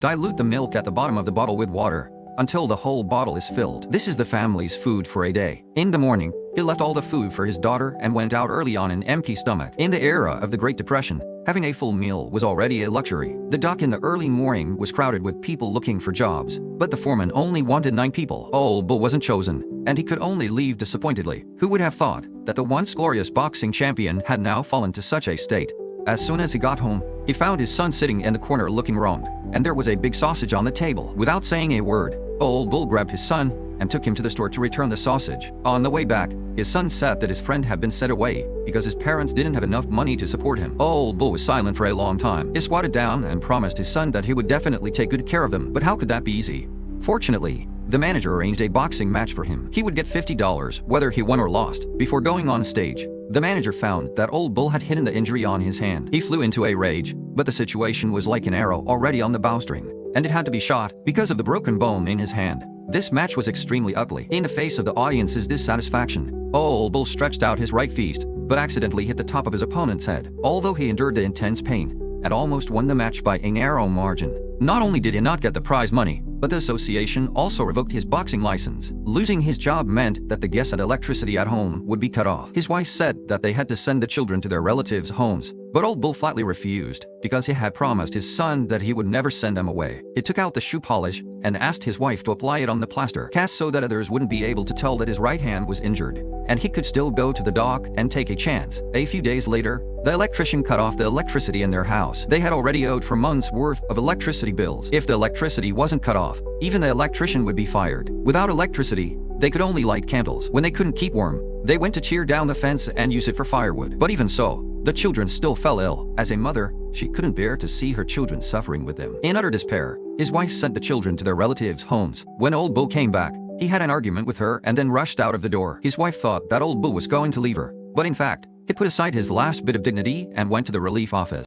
Dilute the milk at the bottom of the bottle with water until the whole bottle is filled. This is the family's food for a day. In the morning, he left all the food for his daughter and went out early on an empty stomach. In the era of the Great Depression, having a full meal was already a luxury. The dock in the early morning was crowded with people looking for jobs, but the foreman only wanted 9 people. Old Bull wasn't chosen, and he could only leave disappointedly. Who would have thought that the once glorious boxing champion had now fallen to such a state? As soon as he got home, he found his son sitting in the corner looking wronged, and there was a big sausage on the table. Without saying a word, Old Bull grabbed his son and took him to the store to return the sausage. On the way back, his son said that his friend had been sent away because his parents didn't have enough money to support him. Old Bull was silent for a long time. He squatted down and promised his son that he would definitely take good care of them, but how could that be easy? Fortunately, the manager arranged a boxing match for him. He would get $50 whether he won or lost. Before going on stage, the manager found that Old Bull had hidden the injury on his hand. He flew into a rage, but the situation was like an arrow already on the bowstring, and it had to be shot because of the broken bone in his hand. This match was extremely ugly. In the face of the audience's dissatisfaction, Old Bull stretched out his right fist, but accidentally hit the top of his opponent's head. Although he endured the intense pain and almost won the match by a narrow margin, not only did he not get the prize money, but the association also revoked his boxing license. Losing his job meant that the gas and electricity at home would be cut off. His wife said that they had to send the children to their relatives' homes, but Old Bull flatly refused because he had promised his son that he would never send them away. He took out the shoe polish and asked his wife to apply it on the plaster cast so that others wouldn't be able to tell that his right hand was injured, and he could still go to the dock and take a chance. A few days later, the electrician cut off the electricity in their house. They had already owed for months' worth of electricity bills. If the electricity wasn't cut off, even the electrician would be fired. Without electricity, they could only light candles. When they couldn't keep warm, they went to tear down the fence and use it for firewood. But even so, the children still fell ill. As a mother, she couldn't bear to see her children suffering with them. In utter despair, his wife sent the children to their relatives' homes. When Old Bull came back, he had an argument with her and then rushed out of the door. His wife thought that Old Bull was going to leave her, but in fact, he put aside his last bit of dignity and went to the relief office.